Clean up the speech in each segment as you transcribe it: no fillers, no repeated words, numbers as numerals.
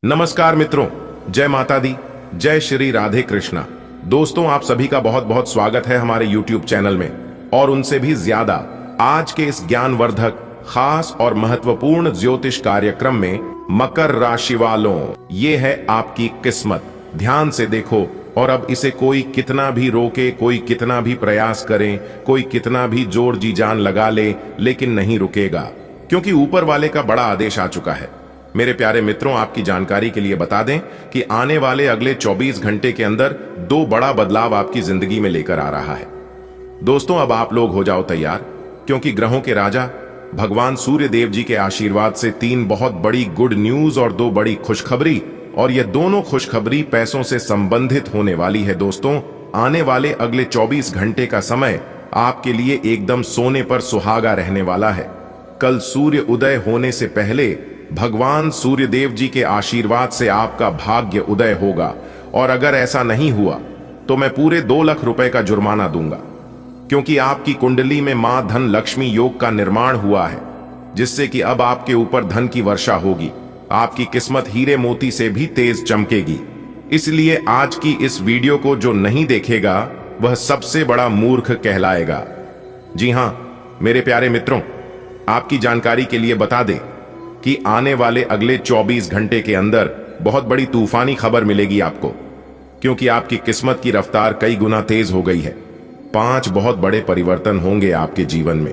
नमस्कार मित्रों, जय माता दी, जय श्री राधे कृष्णा। दोस्तों, आप सभी का बहुत बहुत स्वागत है हमारे YouTube चैनल में। और उनसे भी ज्यादा आज के इस ज्ञानवर्धक, खास और महत्वपूर्ण ज्योतिष कार्यक्रम में मकर राशि वालों, ये है आपकी किस्मत। ध्यान से देखो और अब इसे कोई कितना भी रोके, कोई कितना भी प्रयास करे, कोई कितना भी जोर जी जान लगा ले, लेकिन नहीं रुकेगा, क्योंकि ऊपर वाले का बड़ा आदेश आ चुका है। मेरे प्यारे मित्रों, आपकी जानकारी के लिए बता दें कि आने वाले अगले 24 घंटे के अंदर दो बड़ा बदलाव आपकी जिंदगी में लेकर आ रहा है। दोस्तों, अब आप लोग हो जाओ तैयार, क्योंकि ग्रहों के राजा भगवान सूर्य देव जी के आशीर्वाद से 3 बहुत बड़ी गुड न्यूज और 2 बड़ी खुशखबरी, और ये दोनों खुशखबरी पैसों से संबंधित होने वाली है। दोस्तों, आने वाले अगले 24 घंटे का समय आपके लिए एकदम सोने पर सुहागा रहने वाला है। कल सूर्य उदय होने से पहले भगवान सूर्य देव जी के आशीर्वाद से आपका भाग्य उदय होगा, और अगर ऐसा नहीं हुआ तो मैं पूरे 2 लाख रुपए का जुर्माना दूंगा, क्योंकि आपकी कुंडली में मां धन लक्ष्मी योग का निर्माण हुआ है, जिससे कि अब आपके ऊपर धन की वर्षा होगी। आपकी किस्मत हीरे मोती से भी तेज चमकेगी। इसलिए आज की इस वीडियो को जो नहीं देखेगा वह सबसे बड़ा मूर्ख कहलाएगा। जी हां मेरे प्यारे मित्रों, आपकी जानकारी के लिए बता दें कि आने वाले अगले 24 घंटे के अंदर बहुत बड़ी तूफानी खबर मिलेगी आपको, क्योंकि आपकी किस्मत की रफ्तार कई गुना तेज हो गई है। 5 बहुत बड़े परिवर्तन होंगे आपके जीवन में,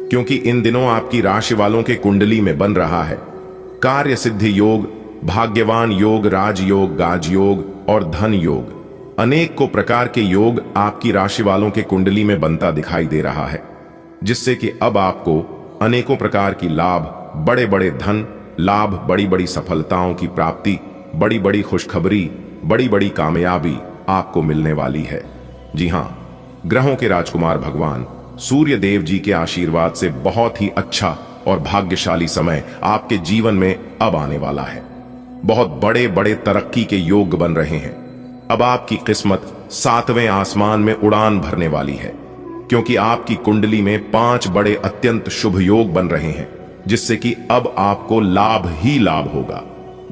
क्योंकि इन दिनों आपकी राशि वालों के कुंडली में बन रहा है कार्य सिद्धि योग, भाग्यवान योग, राजयोग, गाजयोग और धन योग। अनेक को प्रकार के योग आपकी राशि वालों के कुंडली में बनता दिखाई दे रहा है, जिससे कि अब आपको अनेकों प्रकार की लाभ, बड़े बड़े धन लाभ, बड़ी बड़ी सफलताओं की प्राप्ति, बड़ी बड़ी खुशखबरी, बड़ी बड़ी कामयाबी आपको मिलने वाली है। जी हां, ग्रहों के राजकुमार भगवान सूर्य देव जी के आशीर्वाद से बहुत ही अच्छा और भाग्यशाली समय आपके जीवन में अब आने वाला है। बहुत बड़े बड़े तरक्की के योग बन रहे हैं। अब आपकी किस्मत 7वें आसमान में उड़ान भरने वाली है, क्योंकि आपकी कुंडली में 5 बड़े अत्यंत शुभ योग बन रहे हैं, जिससे कि अब आपको लाभ ही लाभ होगा।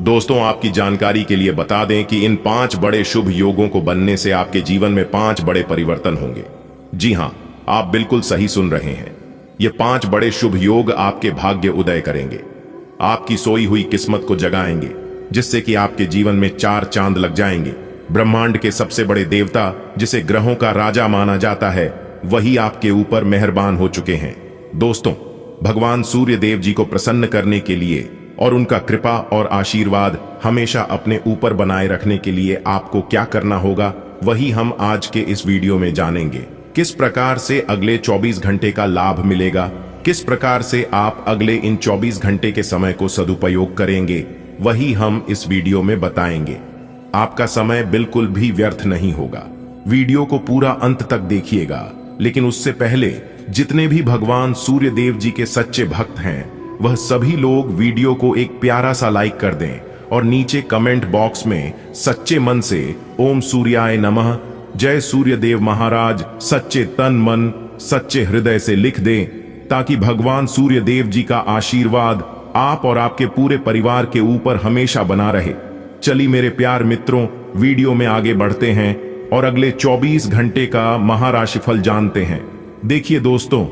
दोस्तों, आपकी जानकारी के लिए बता दें कि इन 5 बड़े शुभ योगों को बनने से आपके जीवन में 5 बड़े परिवर्तन होंगे। जी हां, आप बिल्कुल सही सुन रहे हैं। ये 5 बड़े शुभ योग आपके भाग्य उदय करेंगे, आपकी सोई हुई किस्मत को जगाएंगे, जिससे कि आपके जीवन में 4 चांद लग जाएंगे। ब्रह्मांड के सबसे बड़े देवता, जिसे ग्रहों का राजा माना जाता है, वही आपके ऊपर मेहरबान हो चुके हैं। दोस्तों, भगवान सूर्य देव जी को प्रसन्न करने के लिए और उनका कृपा और आशीर्वाद हमेशा अपने ऊपर बनाए रखने के लिए आपको क्या करना होगा, वही हम आज के इस वीडियो में जानेंगे। किस प्रकार से अगले 24 घंटे का लाभ मिलेगा, किस प्रकार से आप अगले इन 24 घंटे के समय को सदुपयोग करेंगे, वही हम इस वीडियो में बताएंगे। आपका समय बिल्कुल भी व्यर्थ नहीं होगा। वीडियो को पूरा अंत तक देखिएगा, लेकिन उससे पहले जितने भी भगवान सूर्य देव जी के सच्चे भक्त हैं, वह सभी लोग वीडियो को एक प्यारा सा लाइक कर दें और नीचे कमेंट बॉक्स में सच्चे मन से ओम सूर्याय नमः, जय सूर्य देव महाराज, सच्चे तन मन सच्चे हृदय से लिख दें, ताकि भगवान सूर्य देव जी का आशीर्वाद आप और आपके पूरे परिवार के ऊपर हमेशा बना रहे। चलिए मेरे प्यार मित्रों, वीडियो में आगे बढ़ते हैं और अगले 24 घंटे का महाराशिफल जानते हैं। देखिए दोस्तों,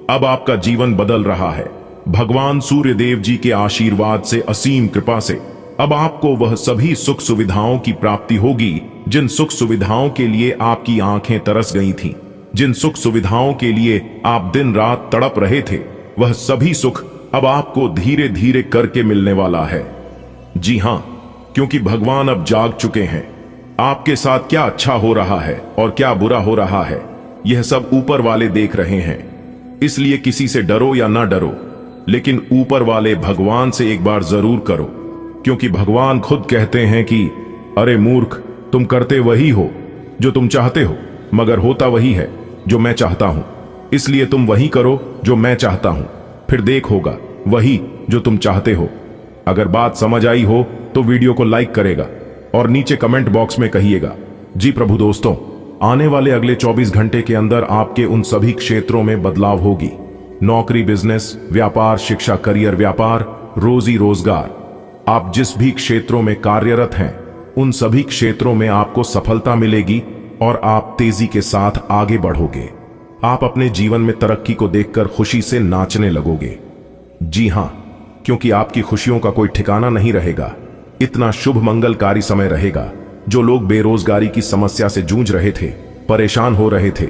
अब आपका जीवन बदल रहा है। भगवान सूर्य देव जी के आशीर्वाद से, असीम कृपा से अब आपको वह सभी सुख सुविधाओं की प्राप्ति होगी, जिन सुख सुविधाओं के लिए आपकी आंखें तरस गई थीं, जिन सुख सुविधाओं के लिए आप दिन रात तड़प रहे थे, वह सभी सुख अब आपको धीरे धीरे करके मिलने वाला है। जी हां, क्योंकि भगवान अब जाग चुके हैं। आपके साथ क्या अच्छा हो रहा है और क्या बुरा हो रहा है, यह सब ऊपर वाले देख रहे हैं। इसलिए किसी से डरो या ना डरो, लेकिन ऊपर वाले भगवान से एक बार जरूर करो, क्योंकि भगवान खुद कहते हैं कि अरे मूर्ख, तुम करते वही हो जो तुम चाहते हो, मगर होता वही है जो मैं चाहता हूं। इसलिए तुम वही करो जो मैं चाहता हूं, फिर देख होगा वही जो तुम चाहते हो। अगर बात समझ आई हो तो वीडियो को लाइक करेगा और नीचे कमेंट बॉक्स में कहिएगा जी प्रभु। दोस्तों, आने वाले अगले 24 घंटे के अंदर आपके उन सभी क्षेत्रों में बदलाव होगी। नौकरी, बिजनेस, व्यापार, शिक्षा, करियर, व्यापार, रोजी रोजगार, आप जिस भी क्षेत्रों में कार्यरत हैं उन सभी क्षेत्रों में आपको सफलता मिलेगी और आप तेजी के साथ आगे बढ़ोगे। आप अपने जीवन में तरक्की को देखकर खुशी से नाचने लगोगे। जी हां, क्योंकि आपकी खुशियों का कोई ठिकाना नहीं रहेगा। इतना शुभ मंगलकारी समय रहेगा। जो लोग बेरोजगारी की समस्या से जूझ रहे थे, परेशान हो रहे थे,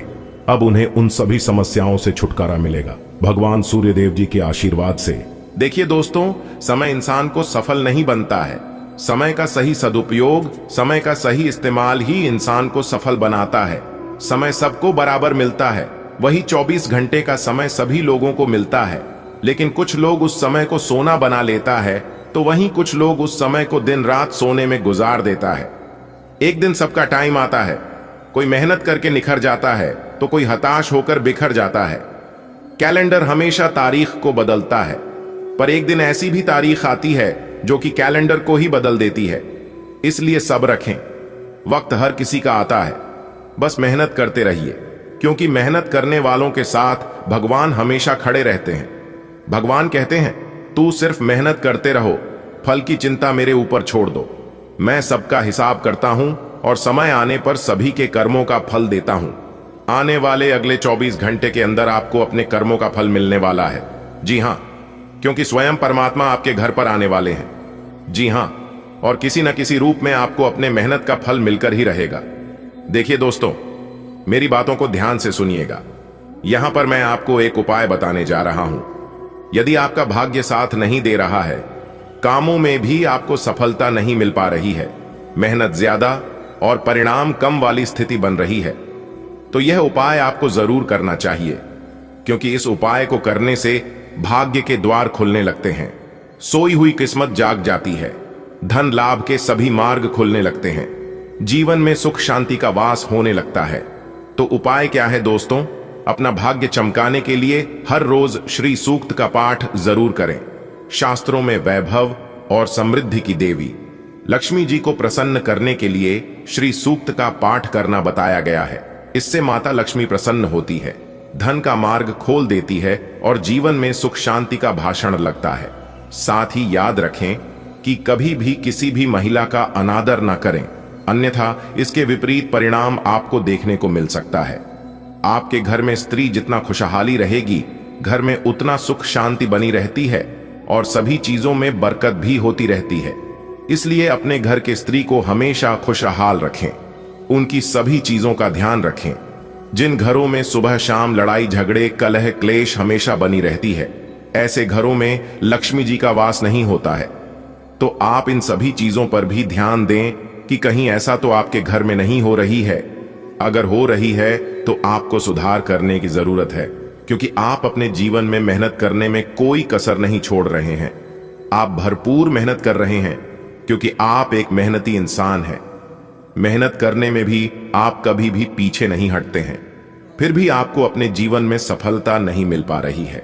अब उन्हें उन सभी समस्याओं से छुटकारा मिलेगा भगवान सूर्यदेव जी के आशीर्वाद से। देखिए दोस्तों, समय इंसान को सफल नहीं बनता है। समय का सही सदुपयोग, समय का सही इस्तेमाल ही इंसान को सफल बनाता है। समय सबको बराबर मिलता है। वही 24 घंटे का समय सभी लोगों को मिलता है, लेकिन कुछ लोग उस समय को सोना बना लेता है, तो वहीं कुछ लोग उस समय को दिन रात सोने में गुजार देता है। एक दिन सबका टाइम आता है। कोई मेहनत करके निखर जाता है तो कोई हताश होकर बिखर जाता है। कैलेंडर हमेशा तारीख को बदलता है, पर एक दिन ऐसी भी तारीख आती है जो कि कैलेंडर को ही बदल देती है। इसलिए सब्र रखें। वक्त हर किसी का आता है, बस मेहनत करते रहिए, क्योंकि मेहनत करने वालों के साथ भगवान हमेशा खड़े रहते हैं। भगवान कहते हैं, तू सिर्फ मेहनत करते रहो, फल की चिंता मेरे ऊपर छोड़ दो। मैं सबका हिसाब करता हूं और समय आने पर सभी के कर्मों का फल देता हूं। आने वाले अगले 24 घंटे के अंदर आपको अपने कर्मों का फल मिलने वाला है। जी हां, क्योंकि स्वयं परमात्मा आपके घर पर आने वाले हैं। जी हां, और किसी न किसी रूप में आपको अपने मेहनत का फल मिलकर ही रहेगा। देखिए दोस्तों, मेरी बातों को ध्यान से सुनिएगा। यहां पर मैं आपको एक उपाय बताने जा रहा हूं। यदि आपका भाग्य साथ नहीं दे रहा है, कामों में भी आपको सफलता नहीं मिल पा रही है, मेहनत ज्यादा और परिणाम कम वाली स्थिति बन रही है, तो यह उपाय आपको जरूर करना चाहिए, क्योंकि इस उपाय को करने से भाग्य के द्वार खुलने लगते हैं, सोई हुई किस्मत जाग जाती है, धन लाभ के सभी मार्ग खुलने लगते हैं, जीवन में सुख शांति का वास होने लगता है। तो उपाय क्या है दोस्तों? अपना भाग्य चमकाने के लिए हर रोज श्री सूक्त का पाठ जरूर करें। शास्त्रों में वैभव और समृद्धि की देवी लक्ष्मी जी को प्रसन्न करने के लिए श्री सूक्त का पाठ करना बताया गया है। इससे माता लक्ष्मी प्रसन्न होती है, धन का मार्ग खोल देती है और जीवन में सुख शांति का भाषण लगता है। साथ ही याद रखें कि कभी भी किसी भी महिला का अनादर न करें, अन्यथा इसके विपरीत परिणाम आपको देखने को मिल सकता है। आपके घर में स्त्री जितना खुशहाली रहेगी, घर में उतना सुख शांति बनी रहती है और सभी चीजों में बरकत भी होती रहती है। इसलिए अपने घर के स्त्री को हमेशा खुशहाल रखें, उनकी सभी चीजों का ध्यान रखें। जिन घरों में सुबह शाम लड़ाई झगड़े कलह क्लेश हमेशा बनी रहती है, ऐसे घरों में लक्ष्मी जी का वास नहीं होता है। तो आप इन सभी चीजों पर भी ध्यान दें कि कहीं ऐसा तो आपके घर में नहीं हो रही है। अगर हो रही है तो आपको सुधार करने की जरूरत है, क्योंकि आप अपने जीवन में मेहनत करने में कोई कसर नहीं छोड़ रहे हैं। आप भरपूर मेहनत कर रहे हैं, क्योंकि आप एक मेहनती इंसान हैं। मेहनत करने में भी आप कभी भी पीछे नहीं हटते हैं। फिर भी आपको अपने जीवन में सफलता नहीं मिल पा रही है।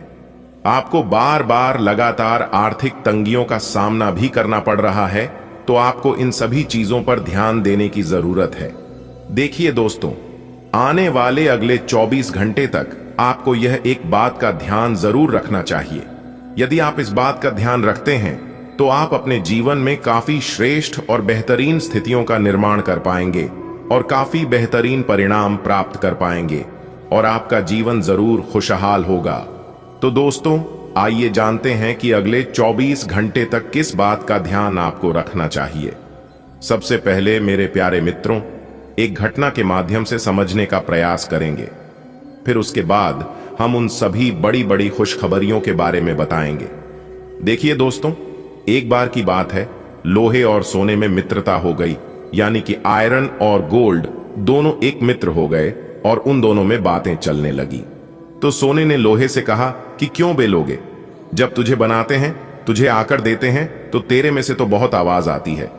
आपको बार बार लगातार आर्थिक तंगियों का सामना भी करना पड़ रहा है, तो आपको इन सभी चीजों पर ध्यान देने की जरूरत है। देखिए दोस्तों, आने वाले अगले 24 घंटे तक आपको यह एक बात का ध्यान जरूर रखना चाहिए। यदि आप इस बात का ध्यान रखते हैं तो आप अपने जीवन में काफी श्रेष्ठ और बेहतरीन स्थितियों का निर्माण कर पाएंगे और काफी बेहतरीन परिणाम प्राप्त कर पाएंगे और आपका जीवन जरूर खुशहाल होगा। तो दोस्तों, आइए जानते हैं कि अगले 24 घंटे तक किस बात का ध्यान आपको रखना चाहिए। सबसे पहले मेरे प्यारे मित्रों, एक घटना के माध्यम से समझने का प्रयास करेंगे। फिर उसके बाद हम उन सभी बड़ी बड़ी खुशखबरियों के बारे में बताएंगे। देखिए दोस्तों, एक बार की बात है, लोहे और सोने में मित्रता हो गई, यानी कि आयरन और गोल्ड दोनों एक मित्र हो गए और उन दोनों में बातें चलने लगी। तो सोने ने लोहे से कहा कि क्यों बे लोगे, जब तुझे बनाते हैं, तुझे आकर देते हैं तो तेरे में से तो बहुत आवाज आती है,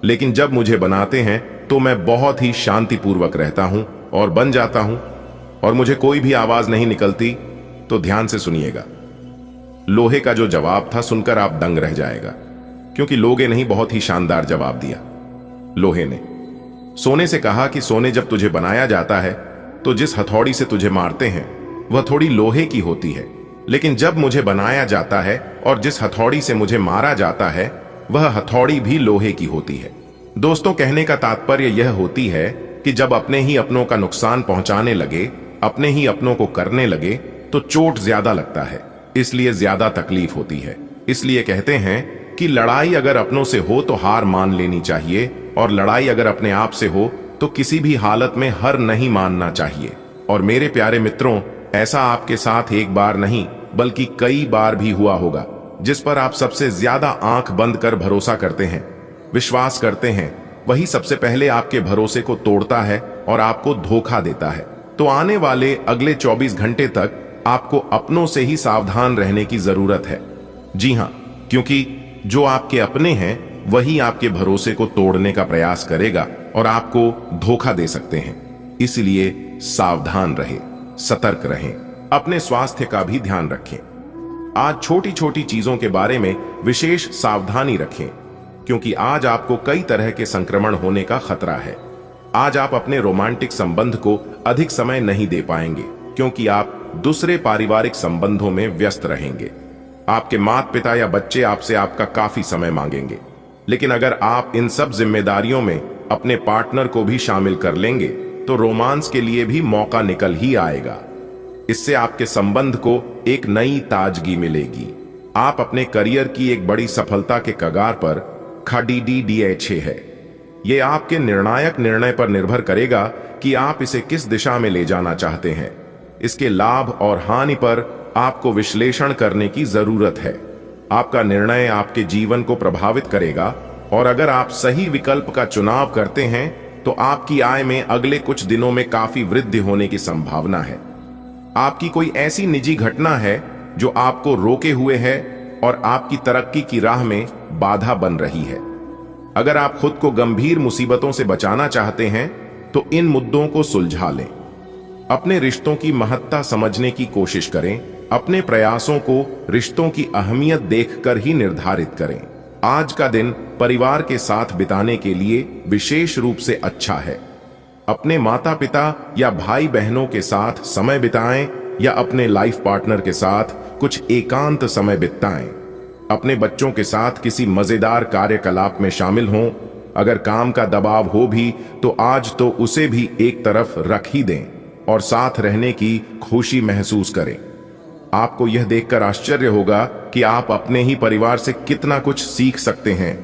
लेकिन जब मुझे बनाते हैं तो मैं बहुत ही शांतिपूर्वक रहता हूं और बन जाता हूं और मुझे कोई भी आवाज नहीं निकलती। तो ध्यान से सुनिएगा। लोहे का जो जवाब था सुनकर आप दंग रह जाएगा, क्योंकि लोगे नहीं, बहुत ही शानदार जवाब दिया। लोहे ने सोने से कहा कि सोने, जब तुझे बनाया जाता है तो जिस हथौड़ी से तुझे मारते हैं वह थोड़ी लोहे की होती है, लेकिन जब मुझे बनाया जाता है और जिस हथौड़ी से मुझे मारा जाता है वह हथौड़ी भी लोहे की होती है। दोस्तों, कहने का तात्पर्य यह होती है कि जब अपने ही अपनों का नुकसान पहुंचाने लगे, अपने ही अपनों को करने लगे, तो चोट ज्यादा लगता है, इसलिए ज्यादा तकलीफ होती है। इसलिए कहते हैं कि लड़ाई अगर अपनों से हो तो हार मान लेनी चाहिए, और लड़ाई अगर अपने आप से हो तो किसी भी हालत में हार नहीं मानना चाहिए। और मेरे प्यारे मित्रों, ऐसा आपके साथ एक बार नहीं बल्कि कई बार भी हुआ होगा। जिस पर आप सबसे ज्यादा आंख बंद कर भरोसा करते हैं, विश्वास करते हैं, वही सबसे पहले आपके भरोसे को तोड़ता है और आपको धोखा देता है। तो आने वाले अगले 24 घंटे तक आपको अपनों से ही सावधान रहने की जरूरत है। जी हां, क्योंकि जो आपके अपने हैं वही आपके भरोसे को तोड़ने का प्रयास करेगा और आपको धोखा दे सकते हैं। इसलिए सावधान रहें, सतर्क रहें, अपने स्वास्थ्य का भी ध्यान रखें। आज छोटी छोटी चीजों के बारे में विशेष सावधानी रखें, क्योंकि आज आपको कई तरह के संक्रमण होने का खतरा है। आज आप अपने रोमांटिक संबंध को अधिक समय नहीं दे पाएंगे, क्योंकि आप दूसरे पारिवारिक संबंधों में व्यस्त रहेंगे। आपके माता पिता या बच्चे आपसे आपका काफी समय मांगेंगे। लेकिन अगर आप इन सब जिम्मेदारियों में अपने पार्टनर को भी शामिल कर लेंगे तो रोमांस के लिए भी मौका निकल ही आएगा। इससे आपके संबंध को एक नई ताजगी मिलेगी। आप अपने करियर की एक बड़ी सफलता के कगार पर खड़ीडीडीए है। यह आपके निर्णायक निर्णय पर निर्भर करेगा कि आप इसे किस दिशा में ले जाना चाहते हैं। इसके लाभ और हानि पर आपको विश्लेषण करने की जरूरत है। आपका निर्णय आपके जीवन को प्रभावित करेगा, और अगर आप सही विकल्प का चुनाव करते हैं तो आपकी आय में अगले कुछ दिनों में काफी वृद्धि होने की संभावना है। आपकी कोई ऐसी निजी घटना है जो आपको रोके हुए है और आपकी तरक्की की राह में बाधा बन रही है। अगर आप खुद को गंभीर मुसीबतों से बचाना चाहते हैं तो इन मुद्दों को सुलझा लें। अपने रिश्तों की महत्ता समझने की कोशिश करें। अपने प्रयासों को रिश्तों की अहमियत देखकर ही निर्धारित करें। आज का दिन परिवार के साथ बिताने के लिए विशेष रूप से अच्छा है। अपने माता पिता या भाई बहनों के साथ समय बिताएं या अपने लाइफ पार्टनर के साथ कुछ एकांत समय बिताएं। अपने बच्चों के साथ किसी मजेदार कार्यकलाप में शामिल हों। अगर काम का दबाव हो भी तो आज तो उसे भी एक तरफ रख ही दें और साथ रहने की खुशी महसूस करें। आपको यह देखकर आश्चर्य होगा कि आप अपने ही परिवार से कितना कुछ सीख सकते हैं।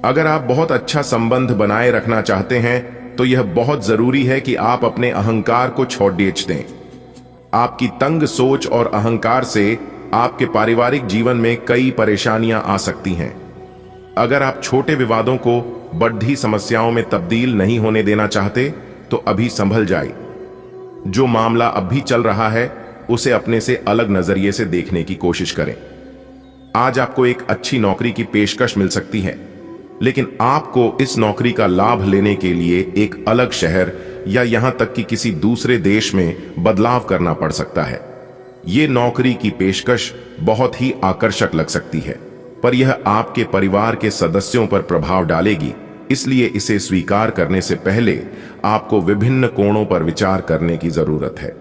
अगर आप बहुत अच्छा संबंध बनाए रखना चाहते हैं तो यह बहुत जरूरी है कि आप अपने अहंकार को छोड़ दें। आपकी तंग सोच और अहंकार से आपके पारिवारिक जीवन में कई परेशानियां आ सकती हैं। अगर आप छोटे विवादों को बढ़ती समस्याओं में तब्दील नहीं होने देना चाहते तो अभी संभल जाए। जो मामला अब भी चल रहा है उसे अपने से अलग नजरिए से देखने की कोशिश करें। आज आपको एक अच्छी नौकरी की पेशकश मिल सकती है, लेकिन आपको इस नौकरी का लाभ लेने के लिए एक अलग शहर या यहां तक कि किसी दूसरे देश में बदलाव करना पड़ सकता है। यह नौकरी की पेशकश बहुत ही आकर्षक लग सकती है, पर यह आपके परिवार के सदस्यों पर प्रभाव डालेगी। इसलिए इसे स्वीकार करने से पहले आपको विभिन्न कोणों पर विचार करने की जरूरत है।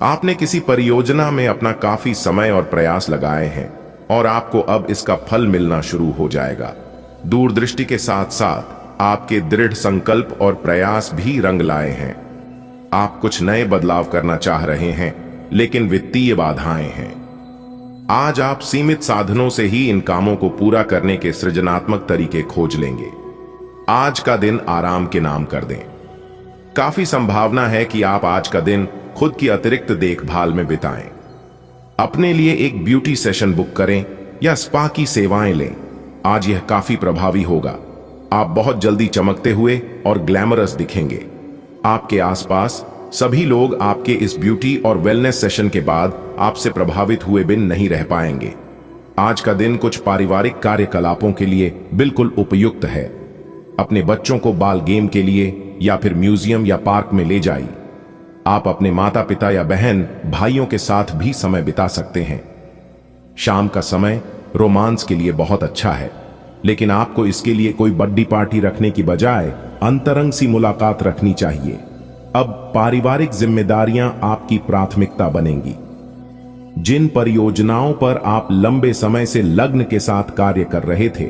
आपने किसी परियोजना में अपना काफी समय और प्रयास लगाए हैं और आपको अब इसका फल मिलना शुरू हो जाएगा। दूरदृष्टि के साथ साथ आपके दृढ़ संकल्प और प्रयास भी रंग लाए हैं। आप कुछ नए बदलाव करना चाह रहे हैं, लेकिन वित्तीय बाधाएं हैं। आज आप सीमित साधनों से ही इन कामों को पूरा करने के सृजनात्मक तरीके खोज लेंगे। आज का दिन आराम के नाम कर दें। काफी संभावना है कि आप आज का दिन खुद की अतिरिक्त देखभाल में बिताएं। अपने लिए एक ब्यूटी सेशन बुक करें या स्पा की सेवाएं लें। आज यह काफी प्रभावी होगा। आप बहुत जल्दी चमकते हुए और ग्लैमरस दिखेंगे। आपके आसपास सभी लोग आपके इस ब्यूटी और वेलनेस सेशन के बाद आपसे प्रभावित हुए बिन नहीं रह पाएंगे। आज का दिन कुछ पारिवारिक कार्यकलापों के लिए बिल्कुल उपयुक्त है। अपने बच्चों को बाल गेम के लिए या फिर म्यूजियम या पार्क में ले जाइए। आप अपने माता पिता या बहन भाइयों के साथ भी समय बिता सकते हैं। शाम का समय रोमांस के लिए बहुत अच्छा है, लेकिन आपको इसके लिए कोई बर्थडे पार्टी रखने की बजाय अंतरंग सी मुलाकात रखनी चाहिए। अब पारिवारिक जिम्मेदारियां आपकी प्राथमिकता बनेंगी। जिन परियोजनाओं पर आप लंबे समय से लग्न के साथ कार्य कर रहे थे,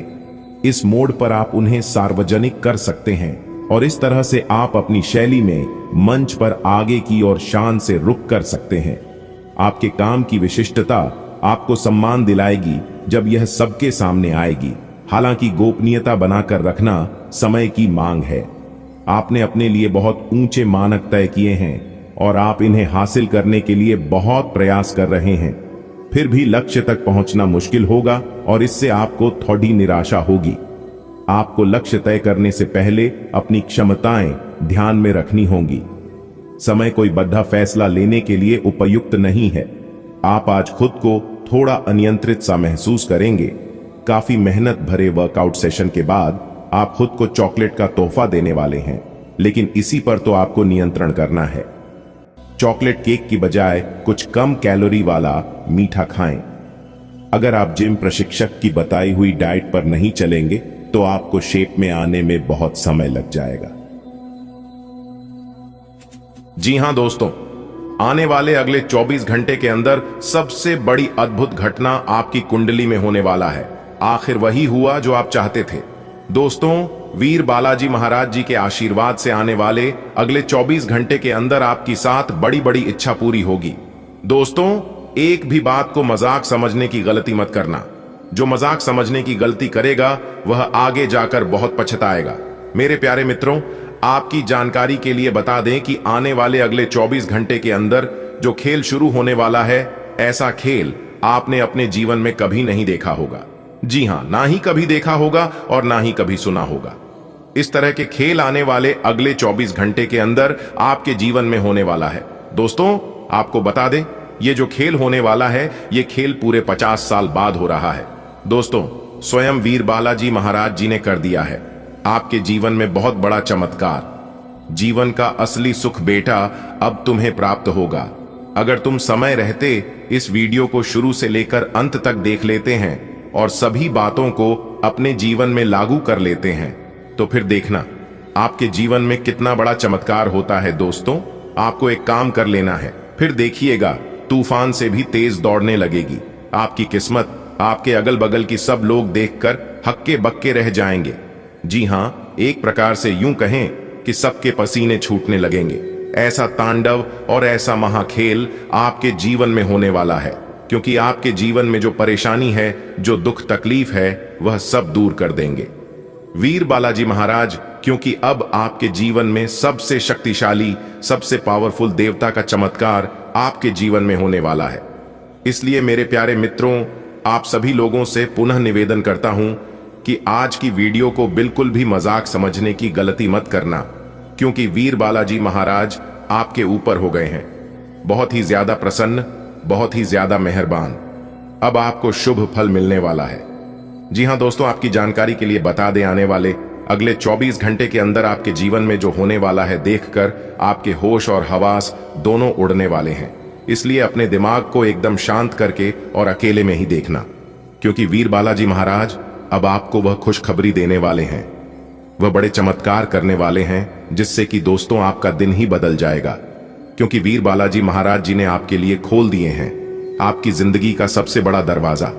इस मोड पर आप उन्हें सार्वजनिक कर सकते हैं और इस तरह से आप अपनी शैली में मंच पर आगे की ओर शान से रुक कर सकते हैं। आपके काम की विशिष्टता आपको सम्मान दिलाएगी जब यह सबके सामने आएगी। हालांकि गोपनीयता बनाकर रखना समय की मांग है। आपने अपने लिए बहुत ऊंचे मानक तय किए हैं और आप इन्हें हासिल करने के लिए बहुत प्रयास कर रहे हैं। फिर भी लक्ष्य तक पहुंचना मुश्किल होगा और इससे आपको थोड़ी निराशा होगी। आपको लक्ष्य तय करने से पहले अपनी क्षमताएं ध्यान में रखनी होंगी। समय कोई बद्धा फैसला लेने के लिए उपयुक्त नहीं है। आप आज खुद को थोड़ा अनियंत्रित सा महसूस करेंगे। काफी मेहनत भरे वर्कआउट सेशन के बाद आप खुद को चॉकलेट का तोहफा देने वाले हैं, लेकिन इसी पर तो आपको नियंत्रण करना है। चॉकलेट केक की बजाय कुछ कम कैलोरी वाला मीठा खाएं। अगर आप जिम प्रशिक्षक की बताई हुई डाइट पर नहीं चलेंगे तो आपको शेप में आने में बहुत समय लग जाएगा। जी हां दोस्तों, आने वाले अगले 24 घंटे के अंदर सबसे बड़ी अद्भुत घटना आपकी कुंडली में होने वाला है। आखिर वही हुआ जो आप चाहते थे। दोस्तों, वीर बालाजी महाराज जी के आशीर्वाद से आने वाले अगले 24 घंटे के अंदर आपकी 7 बड़ी बड़ी इच्छा पूरी होगी। दोस्तों, एक भी बात को मजाक समझने की गलती मत करना। जो मजाक समझने की गलती करेगा वह आगे जाकर बहुत पछताएगा। मेरे प्यारे मित्रों, आपकी जानकारी के लिए बता दें कि आने वाले अगले 24 घंटे के अंदर जो खेल शुरू होने वाला है, ऐसा खेल आपने अपने जीवन में कभी नहीं देखा होगा। जी हां, ना ही कभी देखा होगा और ना ही कभी सुना होगा। इस तरह के खेल आने वाले अगले 24 घंटे के अंदर आपके जीवन में होने वाला है। दोस्तों, आपको बता दें, ये जो खेल होने वाला है, ये खेल पूरे 50 साल बाद हो रहा है। दोस्तों, स्वयं वीर बालाजी महाराज जी ने कर दिया है आपके जीवन में बहुत बड़ा चमत्कार। जीवन का असली सुख बेटा अब तुम्हें प्राप्त होगा। अगर तुम समय रहते इस वीडियो को शुरू से लेकर अंत तक देख लेते हैं और सभी बातों को अपने जीवन में लागू कर लेते हैं, तो फिर देखना आपके जीवन में कितना बड़ा चमत्कार होता है। दोस्तों, आपको एक काम कर लेना है, फिर देखिएगा तूफान से भी तेज दौड़ने लगेगी। आपकी किस्मत आपके अगल बगल की सब लोग देखकर हक्के बक्के रह जाएंगे। जी हां, एक प्रकार से यूं कहें कि सबके पसीने छूटने लगेंगे। ऐसा तांडव और ऐसा महाखेल आपके जीवन में होने वाला है, क्योंकि आपके जीवन में जो परेशानी है, जो दुख तकलीफ है, वह सब दूर कर देंगे वीर बालाजी महाराज। क्योंकि अब आपके जीवन में सबसे शक्तिशाली, सबसे पावरफुल देवता का चमत्कार आपके जीवन में होने वाला है। इसलिए मेरे प्यारे मित्रों, आप सभी लोगों से पुनः निवेदन करता हूं कि आज की वीडियो को बिल्कुल भी मजाक समझने की गलती मत करना, क्योंकि वीर बालाजी महाराज आपके ऊपर हो गए हैं। बहुत ही ज्यादा प्रसन्न, बहुत ही ज्यादा मेहरबान। अब आपको शुभ फल मिलने वाला है। जी हां दोस्तों, आपकी जानकारी के लिए बता दें, आने वाले अगले 24 घंटे के अंदर आपके जीवन में जो होने वाला है, देखकर आपके होश और हवास दोनों उड़ने वाले हैं। इसलिए अपने दिमाग को एकदम शांत करके और अकेले में ही देखना, क्योंकि वीर बालाजी महाराज अब आपको वह खुशखबरी देने वाले हैं। वह बड़े चमत्कार करने वाले हैं, जिससे कि दोस्तों आपका दिन ही बदल जाएगा। क्योंकि वीर बालाजी महाराज जी ने आपके लिए खोल दिए हैं आपकी जिंदगी का सबसे बड़ा दरवाजा।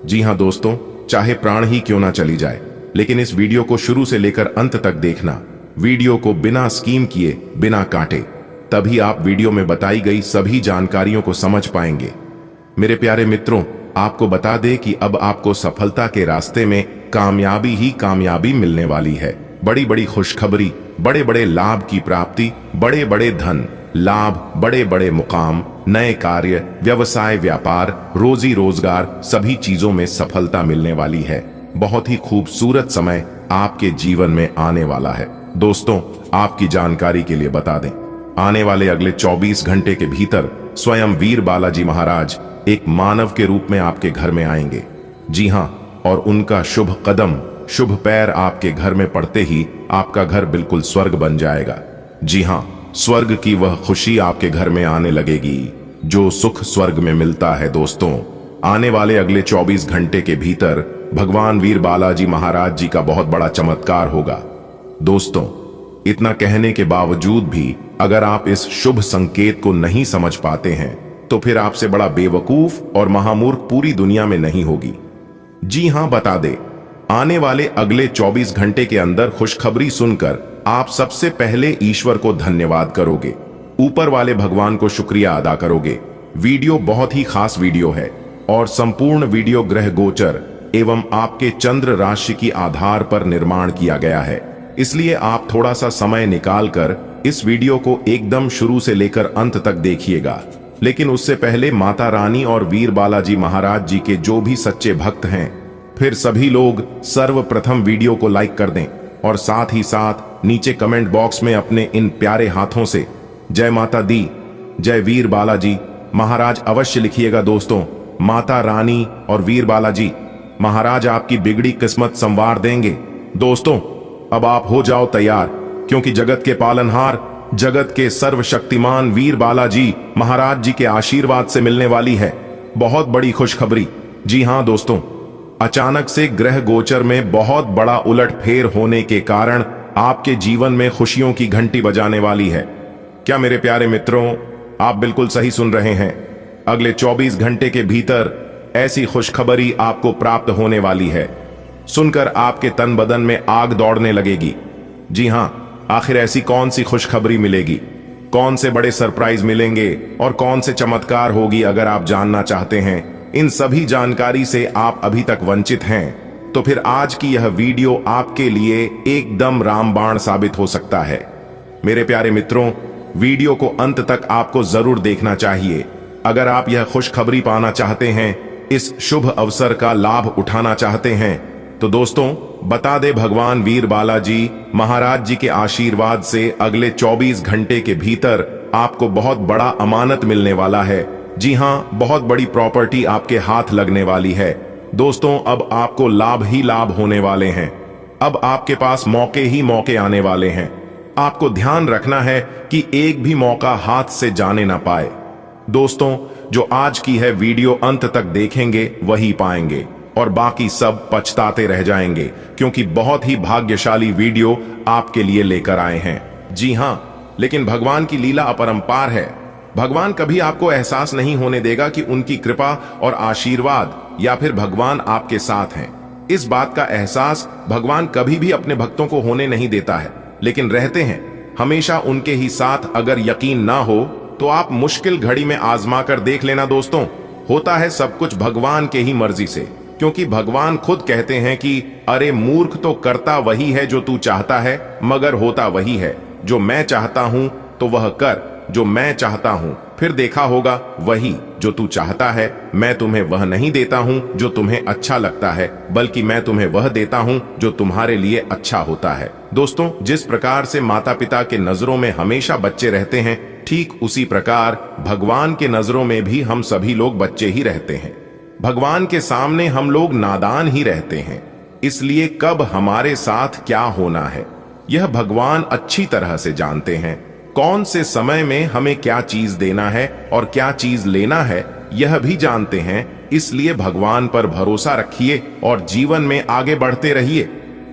जी हां दोस्तों, चाहे प्राण ही क्यों ना चली जाए, लेकिन इस वीडियो को शुरू से लेकर अंत तक देखना। वीडियो को बिना स्कीम किए, बिना काटे, तभी आप वीडियो में बताई गई सभी जानकारियों को समझ पाएंगे। मेरे प्यारे मित्रों, आपको बता दें कि अब आपको सफलता के रास्ते में कामयाबी ही कामयाबी मिलने वाली है। बड़ी बड़ी खुशखबरी, बड़े बड़े लाभ की प्राप्ति, बड़े बड़े धन लाभ, बड़े बड़े मुकाम, नए कार्य, व्यवसाय, व्यापार, रोजी रोजगार, सभी चीजों में सफलता मिलने वाली है। बहुत ही खूबसूरत समय आपके जीवन में आने वाला है। दोस्तों, आपकी जानकारी के लिए बता दें, आने वाले अगले 24 घंटे के भीतर स्वयं वीर बालाजी महाराज एक मानव के रूप में आपके घर में आएंगे। जी हां, और उनका शुभ कदम, शुभ पैर आपके घर में पड़ते ही आपका घर बिल्कुल स्वर्ग बन जाएगा। जी हां, स्वर्ग की वह खुशी आपके घर में आने लगेगी जो सुख स्वर्ग में मिलता है। दोस्तों, आने वाले अगले 24 घंटे के भीतर भगवान वीर बालाजी महाराज जी का बहुत बड़ा चमत्कार होगा। दोस्तों, इतना कहने के बावजूद भी अगर आप इस शुभ संकेत को नहीं समझ पाते हैं, तो फिर आपसे बड़ा बेवकूफ और महामूर्ख पूरी दुनिया में नहीं होगी। जी हां, बता दे, आने वाले अगले 24 घंटे के अंदर खुशखबरी सुनकर आप सबसे पहले ईश्वर को धन्यवाद करोगे, ऊपर वाले भगवान को शुक्रिया अदा करोगे। वीडियो बहुत ही खास वीडियो है और संपूर्ण वीडियो ग्रह गोचर एवं आपके चंद्र राशि की आधार पर निर्माण किया गया है, इसलिए आप थोड़ा सा समय निकालकर इस वीडियो को एकदम शुरू से लेकर अंत तक देखिएगा। लेकिन उससे पहले माता रानी और वीर बालाजी महाराज जी के जो भी सच्चे भक्त हैं, फिर सभी लोग सर्वप्रथम वीडियो को लाइक कर दें और साथ ही साथ नीचे कमेंट बॉक्स में अपने इन प्यारे हाथों से जय माता दी, जय वीर बालाजी महाराज अवश्य लिखिएगा। दोस्तों, माता रानी और वीर बालाजी महाराज आपकी बिगड़ी किस्मत संवार देंगे। दोस्तों, अब आप हो जाओ तैयार, क्योंकि जगत के पालनहार, जगत के सर्वशक्तिमान वीर बालाजी महाराज जी के आशीर्वाद से मिलने वाली है बहुत बड़ी खुशखबरी। जी हां दोस्तों, अचानक से ग्रह गोचर में बहुत बड़ा उलटफेर होने के कारण आपके जीवन में खुशियों की घंटी बजाने वाली है। क्या मेरे प्यारे मित्रों, आप बिल्कुल सही सुन रहे हैं। अगले 24 घंटे के भीतर ऐसी खुशखबरी आपको प्राप्त होने वाली है। सुनकर आपके तन बदन में आग दौड़ने लगेगी। जी हां, आखिर ऐसी कौन सी खुशखबरी मिलेगी, कौन से बड़े सरप्राइज मिलेंगे और कौन से चमत्कार होगी, अगर आप जानना चाहते हैं, इन सभी जानकारी से आप अभी तक वंचित हैं, तो फिर आज की यह वीडियो आपके लिए एकदम रामबाण साबित हो सकता है। मेरे प्यारे मित्रों, वीडियो को अंत तक आपको जरूर देखना चाहिए। अगर आप यह खुशखबरी पाना चाहते हैं, इस शुभ अवसर का लाभ उठाना चाहते हैं, तो दोस्तों बता दे, भगवान वीर बालाजी महाराज जी के आशीर्वाद से अगले 24 घंटे के भीतर आपको बहुत बड़ा अमानत मिलने वाला है। जी हां, बहुत बड़ी प्रॉपर्टी आपके हाथ लगने वाली है। दोस्तों, अब आपको लाभ ही लाभ होने वाले हैं। अब आपके पास मौके ही मौके आने वाले हैं। आपको ध्यान रखना है कि एक भी मौका हाथ से जाने ना पाए। दोस्तों, जो आज की है वीडियो अंत तक देखेंगे वही पाएंगे और बाकी सब पछताते रह जाएंगे, क्योंकि बहुत ही भाग्यशाली वीडियो आपके लिए लेकर आए हैं। जी हां, लेकिन भगवान की लीला अपरंपार है। भगवान कभी आपको एहसास नहीं होने देगा कि उनकी कृपा और आशीर्वाद या फिर भगवान आपके साथ हैं। इस बात का एहसास भगवान कभी भी अपने भक्तों को होने नहीं देता है, लेकिन रहते हैं हमेशा उनके ही साथ। अगर यकीन ना हो तो आप मुश्किल घड़ी में आजमा कर देख लेना। दोस्तों, होता है सब कुछ भगवान के ही मर्जी से, क्योंकि भगवान खुद कहते हैं कि अरे मूर्ख, तो करता वही है जो तू चाहता है, मगर होता वही है जो मैं चाहता हूं, तो वह कर जो मैं चाहता हूं, फिर देखा होगा वही जो तू चाहता है। मैं तुम्हें वह नहीं देता हूं जो तुम्हें अच्छा लगता है, बल्कि मैं तुम्हें वह देता हूं जो तुम्हारे लिए अच्छा होता है। दोस्तों, जिस प्रकार से माता पिता के नजरों में हमेशा बच्चे रहते हैं, ठीक उसी प्रकार भगवान के नजरों में भी हम सभी लोग बच्चे ही रहते हैं। भगवान के सामने हम लोग नादान ही रहते हैं, इसलिए कब हमारे साथ क्या होना है यह भगवान अच्छी तरह से जानते हैं। कौन से समय में हमें क्या चीज देना है और क्या चीज लेना है यह भी जानते हैं। इसलिए भगवान पर भरोसा रखिए और जीवन में आगे बढ़ते रहिए।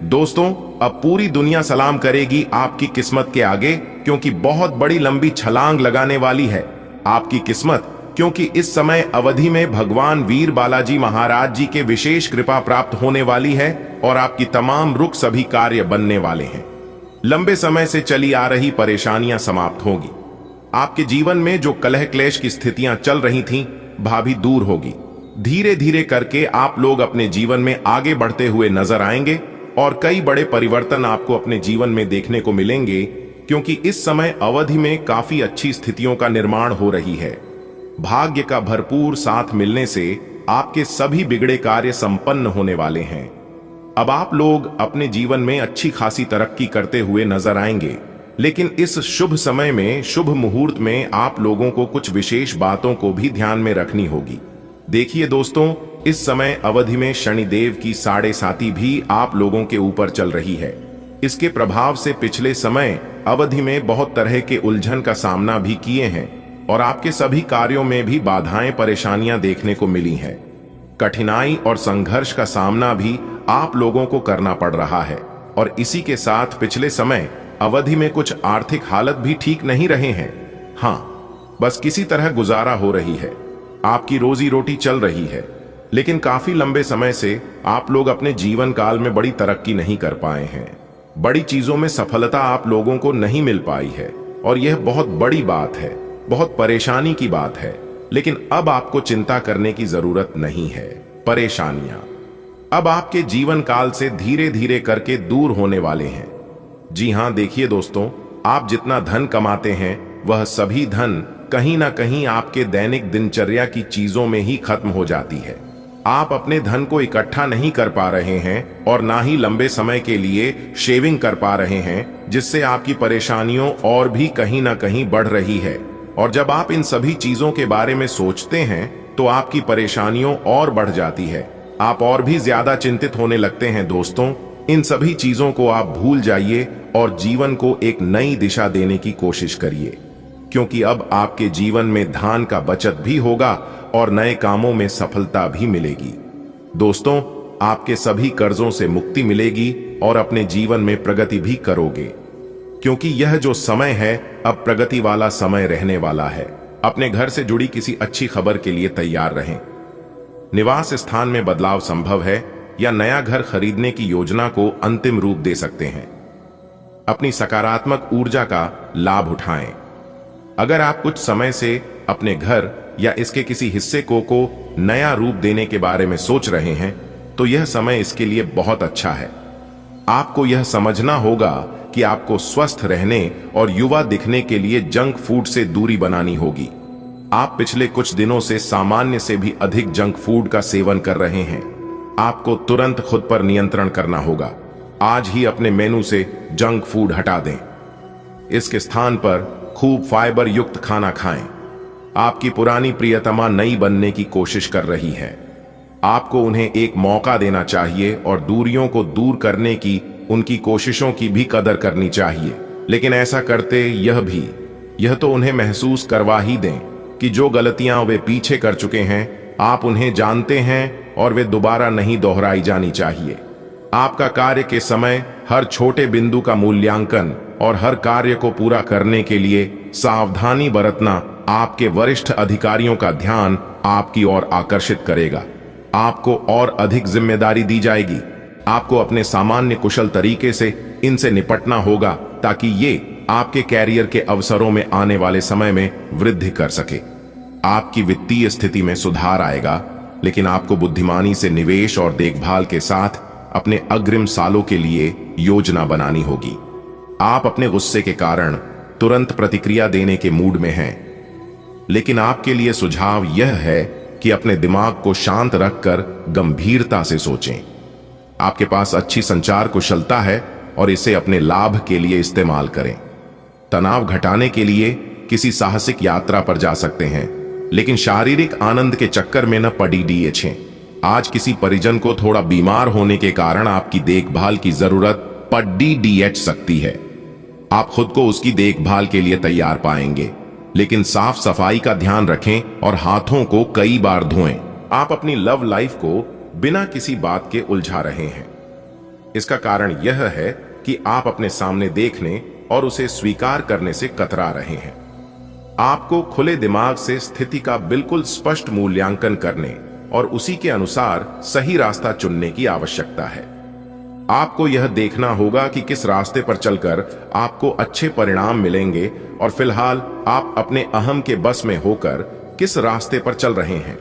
दोस्तों, अब पूरी दुनिया सलाम करेगी आपकी किस्मत के आगे, क्योंकि बहुत बड़ी लंबी छलांग लगाने वाली है आपकी किस्मत, क्योंकि इस समय अवधि में भगवान वीर बालाजी महाराज जी के विशेष कृपा प्राप्त होने वाली है और आपकी तमाम रुक सभी कार्य बनने वाले हैं। लंबे समय से चली आ रही परेशानियां समाप्त होगी। आपके जीवन में जो कलह क्लेश की स्थितियां चल रही थीं, भाभी दूर होगी। धीरे धीरे करके आप लोग अपने जीवन में आगे बढ़ते हुए नजर आएंगे और कई बड़े परिवर्तन आपको अपने जीवन में देखने को मिलेंगे, क्योंकि इस समय अवधि में काफी अच्छी स्थितियों का निर्माण हो रही है। भाग्य का भरपूर साथ मिलने से आपके सभी बिगड़े कार्य संपन्न होने वाले हैं। अब आप लोग अपने जीवन में अच्छी खासी तरक्की करते हुए नजर आएंगे, लेकिन इस शुभ समय में, शुभ मुहूर्त में आप लोगों को कुछ विशेष बातों को भी ध्यान में रखनी होगी। देखिए दोस्तों, इस समय अवधि में शनिदेव की 7.5 भी आप लोगों के ऊपर चल रही है। इसके प्रभाव से पिछले समय अवधि में बहुत तरह के उलझन का सामना भी किए हैं और आपके सभी कार्यों में भी बाधाएं, परेशानियां देखने को मिली हैं। कठिनाई और संघर्ष का सामना भी आप लोगों को करना पड़ रहा है और इसी के साथ पिछले समय अवधि में कुछ आर्थिक हालत भी ठीक नहीं रहे हैं। हाँ, बस किसी तरह गुजारा हो रही है, आपकी रोजी रोटी चल रही है, लेकिन काफी लंबे समय से आप लोग अपने जीवन काल में बड़ी तरक्की नहीं कर पाए हैं। बड़ी चीजों में सफलता आप लोगों को नहीं मिल पाई है और यह बहुत बड़ी बात है, बहुत परेशानी की बात है। लेकिन अब आपको चिंता करने की जरूरत नहीं है। परेशानियां अब आपके जीवन काल से धीरे धीरे करके दूर होने वाले हैं। जी हां, देखिए दोस्तों, आप जितना धन कमाते हैं वह सभी धन कहीं ना कहीं आपके दैनिक दिनचर्या की चीजों में ही खत्म हो जाती है। आप अपने धन को इकट्ठा नहीं कर पा रहे हैं और ना ही लंबे समय के लिए शेविंग कर पा रहे हैं, जिससे आपकी परेशानियों और भी कहीं ना कहीं बढ़ रही है। और जब आप इन सभी चीजों के बारे में सोचते हैं तो आपकी परेशानियों और बढ़ जाती है। आप और भी ज्यादा चिंतित होने लगते हैं। दोस्तों, इन सभी चीजों को आप भूल जाइए और जीवन को एक नई दिशा देने की कोशिश करिए, क्योंकि अब आपके जीवन में धन का बचत भी होगा और नए कामों में सफलता भी मिलेगी। दोस्तों, आपके सभी कर्जों से मुक्ति मिलेगी और अपने जीवन में प्रगति भी करोगे, क्योंकि यह जो समय है अब प्रगति वाला समय रहने वाला है। अपने घर से जुड़ी किसी अच्छी खबर के लिए तैयार रहें। निवास स्थान में बदलाव संभव है या नया घर खरीदने की योजना को अंतिम रूप दे सकते हैं। अपनी सकारात्मक ऊर्जा का लाभ उठाएं। अगर आप कुछ समय से अपने घर या इसके किसी हिस्से को नया रूप देने के बारे में सोच रहे हैं तो यह समय इसके लिए बहुत अच्छा है। आपको यह समझना होगा कि आपको स्वस्थ रहने और युवा दिखने के लिए जंक फूड से दूरी बनानी होगी। आप पिछले कुछ दिनों से सामान्य से भी अधिक जंक फूड का सेवन कर रहे हैं। आपको तुरंत खुद पर नियंत्रण करना होगा। आज ही अपने मेनू से जंक फूड हटा दें। इसके स्थान पर खूब फाइबर युक्त खाना खाएं। आपकी पुरानी प्रियतमा नई बनने की कोशिश कर रही है। आपको उन्हें एक मौका देना चाहिए और दूरियों को दूर करने की उनकी कोशिशों की भी कदर करनी चाहिए। लेकिन ऐसा करते यह तो उन्हें महसूस करवा ही दें कि जो गलतियां वे पीछे कर चुके हैं आप उन्हें जानते हैं और वे दोबारा नहीं दोहराई जानी चाहिए। आपका कार्य के समय हर छोटे बिंदु का मूल्यांकन और हर कार्य को पूरा करने के लिए सावधानी बरतना आपके वरिष्ठ अधिकारियों का ध्यान आपकी ओर आकर्षित करेगा। आपको और अधिक जिम्मेदारी दी जाएगी। आपको अपने सामान्य कुशल तरीके से इनसे निपटना होगा ताकि ये आपके कैरियर के अवसरों में आने वाले समय में वृद्धि कर सके। आपकी वित्तीय स्थिति में सुधार आएगा, लेकिन आपको बुद्धिमानी से निवेश और देखभाल के साथ अपने अग्रिम सालों के लिए योजना बनानी होगी। आप अपने गुस्से के कारण तुरंत प्रतिक्रिया देने के मूड में हैं, लेकिन आपके लिए सुझाव यह है कि अपने दिमाग को शांत रखकर गंभीरता से सोचें। आपके पास अच्छी संचार कुशलता है और इसे अपने लाभ के लिए इस्तेमाल करें। तनाव घटाने के लिए किसी साहसिक यात्रा पर जा सकते हैं, लेकिन शारीरिक आनंद के चक्कर में न पड़िए। आज किसी परिजन को थोड़ा बीमार होने के कारण आपकी देखभाल की जरूरत पड़ सकती है। आप खुद को उसकी देखभाल के लिए तैयार पाएंगे, लेकिन साफ सफाई का ध्यान रखें और हाथों को कई बार धोएं। आप अपनी लव लाइफ को बिना किसी बात के उलझा रहे हैं। इसका कारण यह है कि आप अपने सामने देखने और उसे स्वीकार करने से कतरा रहे हैं। आपको खुले दिमाग से स्थिति का बिल्कुल स्पष्ट मूल्यांकन करने और उसी के अनुसार सही रास्ता चुनने की आवश्यकता है। आपको यह देखना होगा कि किस रास्ते पर चलकर आपको अच्छे परिणाम मिलेंगे और फिलहाल आप अपने अहम के बस में होकर किस रास्ते पर चल रहे हैं।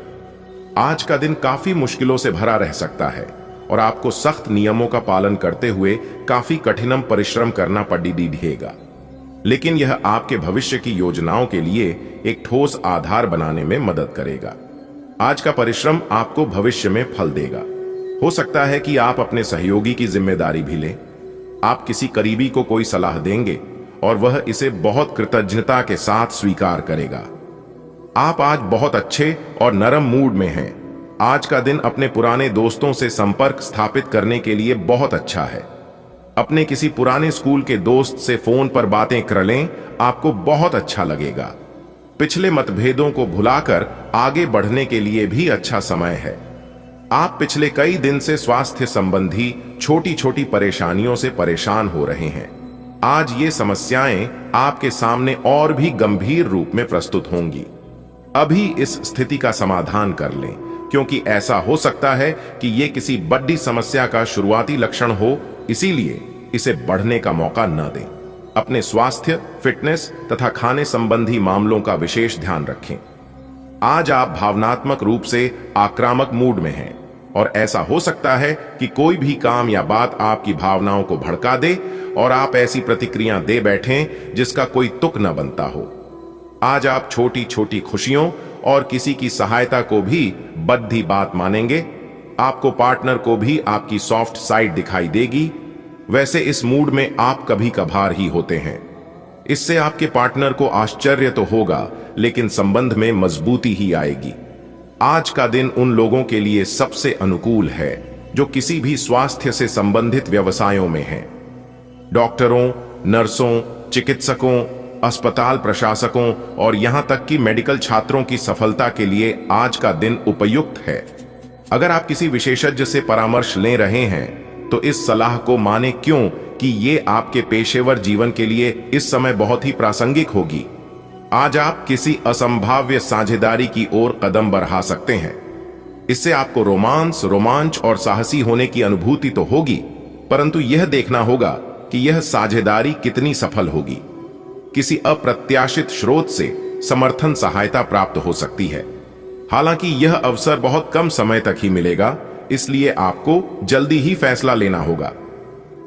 आज का दिन काफी मुश्किलों से भरा रह सकता है और आपको सख्त नियमों का पालन करते हुए काफी कठिन परिश्रम करना पड़ेगा, लेकिन यह आपके भविष्य की योजनाओं के लिए एक ठोस आधार बनाने में मदद करेगा। आज का परिश्रम आपको भविष्य में फल देगा। हो सकता है कि आप अपने सहयोगी की जिम्मेदारी भी लें। आप किसी करीबी को कोई सलाह देंगे और वह इसे बहुत कृतज्ञता के साथ स्वीकार करेगा। आप आज बहुत अच्छे और नरम मूड में हैं। आज का दिन अपने पुराने दोस्तों से संपर्क स्थापित करने के लिए बहुत अच्छा है। अपने किसी पुराने स्कूल के दोस्त से फोन पर बातें कर लें, आपको बहुत अच्छा लगेगा। पिछले मतभेदों को भुलाकर आगे बढ़ने के लिए भी अच्छा समय है। आप पिछले कई दिन से स्वास्थ्य संबंधी छोटी छोटी परेशानियों से परेशान हो रहे हैं। आज ये समस्याएं आपके सामने और भी गंभीर रूप में प्रस्तुत होंगी। अभी इस स्थिति का समाधान कर लें, क्योंकि ऐसा हो सकता है कि ये किसी बड़ी समस्या का शुरुआती लक्षण हो, इसीलिए इसे बढ़ने का मौका न दें। अपने स्वास्थ्य, फिटनेस तथा खाने संबंधी मामलों का विशेष ध्यान रखें। आज आप भावनात्मक रूप से आक्रामक मूड में हैं और ऐसा हो सकता है कि कोई भी काम या बात आपकी भावनाओं को भड़का दे और आप ऐसी प्रतिक्रिया दे बैठें जिसका कोई तुक न बनता हो। आज आप छोटी छोटी खुशियों और किसी की सहायता को भी बद्धी बात मानेंगे। आपको पार्टनर को भी आपकी सॉफ्ट साइड दिखाई देगी। वैसे इस मूड में आप कभी कभार ही होते हैं। इससे आपके पार्टनर को आश्चर्य तो होगा, लेकिन संबंध में मजबूती ही आएगी। आज का दिन उन लोगों के लिए सबसे अनुकूल है जो किसी भी स्वास्थ्य से संबंधित व्यवसायों में हैं। डॉक्टरों, नर्सों, चिकित्सकों, अस्पताल प्रशासकों और यहां तक कि मेडिकल छात्रों की सफलता के लिए आज का दिन उपयुक्त है। अगर आप किसी विशेषज्ञ से परामर्श ले रहे हैं तो इस सलाह को माने, क्यों कि ये आपके पेशेवर जीवन के लिए इस समय बहुत ही प्रासंगिक होगी। आज आप किसी असंभाव्य साझेदारी की ओर कदम बढ़ा सकते हैं। इससे आपको रोमांच और साहसी होने की अनुभूति तो होगी, परंतु यह देखना होगा कि यह साझेदारी कितनी सफल होगी। किसी अप्रत्याशित स्रोत से समर्थन सहायता प्राप्त हो सकती है। हालांकि यह अवसर बहुत कम समय तक ही मिलेगा, इसलिए आपको जल्दी ही फैसला लेना होगा।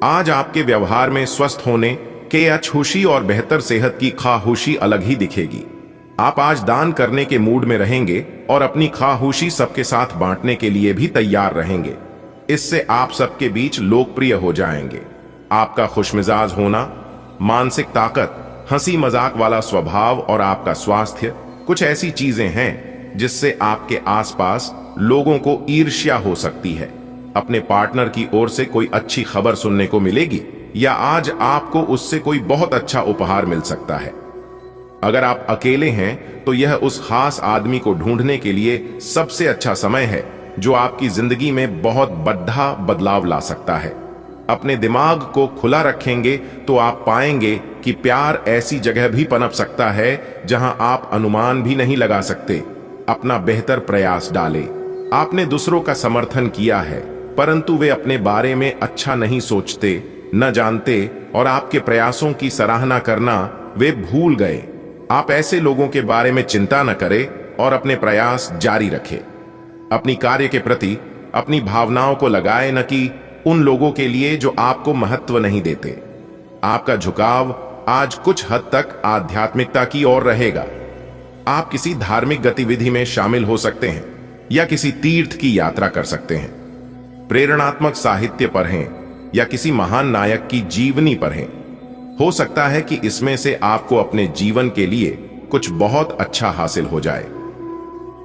आज आपके व्यवहार में स्वस्थ होने के खुशी और बेहतर सेहत की ख्वाहिशी अलग ही दिखेगी। आप आज दान करने के मूड में रहेंगे और अपनी ख्वाहिशी सबके साथ बांटने के लिए भी तैयार रहेंगे। इससे आप सबके बीच लोकप्रिय हो जाएंगे। आपका खुशमिजाज होना, मानसिक ताकत, हंसी मजाक वाला स्वभाव और आपका स्वास्थ्य कुछ ऐसी चीजें हैं जिससे आपके आसपास लोगों को ईर्ष्या हो सकती है। अपने पार्टनर की ओर से कोई अच्छी खबर सुनने को मिलेगी या आज आपको उससे कोई बहुत अच्छा उपहार मिल सकता है। अगर आप अकेले हैं तो यह उस खास आदमी को ढूंढने के लिए सबसे अच्छा समय है जो आपकी जिंदगी में बहुत बड़ा बदलाव ला सकता है। अपने दिमाग को खुला रखेंगे तो आप पाएंगे कि प्यार ऐसी जगह भी पनप सकता है जहां आप अनुमान भी नहीं लगा सकते। अपना बेहतर प्रयास डालें। आपने दूसरों का समर्थन किया है, परंतु वे अपने बारे में अच्छा नहीं सोचते, न जानते और आपके प्रयासों की सराहना करना वे भूल गए। आप ऐसे लोगों के बारे में चिंता न करें और अपने प्रयास जारी रखें। अपनी कार्य के प्रति अपनी भावनाओं को लगाए, न कि उन लोगों के लिए जो आपको महत्व नहीं देते। आपका झुकाव आज कुछ हद तक आध्यात्मिकता की ओर रहेगा। आप किसी धार्मिक गतिविधि में शामिल हो सकते हैं या किसी तीर्थ की यात्रा कर सकते हैं। प्रेरणात्मक साहित्य पढ़ें या किसी महान नायक की जीवनी पढ़ें। हो सकता है कि इसमें से आपको अपने जीवन के लिए कुछ बहुत अच्छा हासिल हो जाए।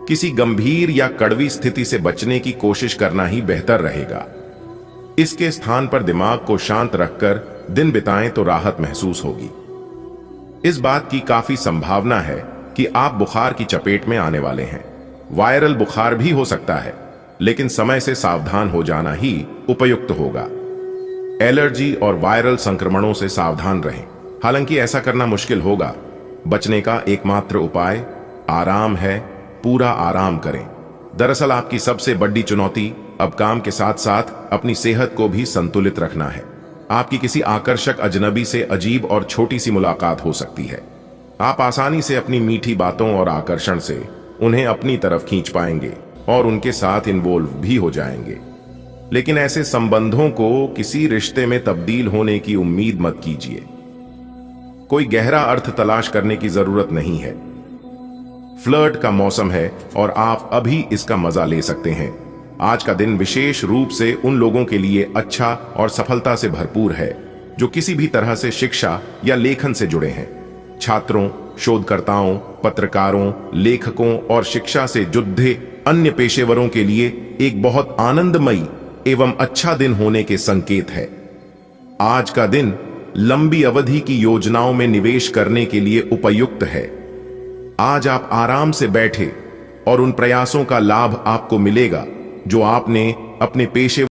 किसी गंभीर या कड़वी स्थिति से बचने की कोशिश करना ही बेहतर रहेगा। इसके स्थान पर दिमाग को शांत रखकर दिन बिताएं तो राहत महसूस होगी। इस बात की काफी संभावना है कि आप बुखार की चपेट में आने वाले हैं। वायरल बुखार भी हो सकता है, लेकिन समय से सावधान हो जाना ही उपयुक्त होगा। एलर्जी और वायरल संक्रमणों से सावधान रहें। हालांकि ऐसा करना मुश्किल होगा। बचने का एकमात्र उपाय आराम है। पूरा आराम करें। दरअसल आपकी सबसे बड़ी चुनौती अब काम के साथ साथ अपनी सेहत को भी संतुलित रखना है। आपकी किसी आकर्षक अजनबी से अजीब और छोटी सी मुलाकात हो सकती है। आप आसानी से अपनी मीठी बातों और आकर्षण से उन्हें अपनी तरफ खींच पाएंगे और उनके साथ इन्वॉल्व भी हो जाएंगे। लेकिन ऐसे संबंधों को किसी रिश्ते में तब्दील होने की उम्मीद मत कीजिए। कोई गहरा अर्थ तलाश करने की जरूरत नहीं है। फ्लर्ट का मौसम है और आप अभी इसका मजा ले सकते हैं। आज का दिन विशेष रूप से उन लोगों के लिए अच्छा और सफलता से भरपूर है जो किसी भी तरह से शिक्षा या लेखन से जुड़े हैं। छात्रों, शोधकर्ताओं, पत्रकारों, लेखकों और शिक्षा से जुड़े अन्य पेशेवरों के लिए एक बहुत आनंदमयी एवं अच्छा दिन होने के संकेत है। आज का दिन लंबी अवधि की योजनाओं में निवेश करने के लिए उपयुक्त है। आज आप आराम से बैठे और उन प्रयासों का लाभ आपको मिलेगा जो आपने अपने पेशे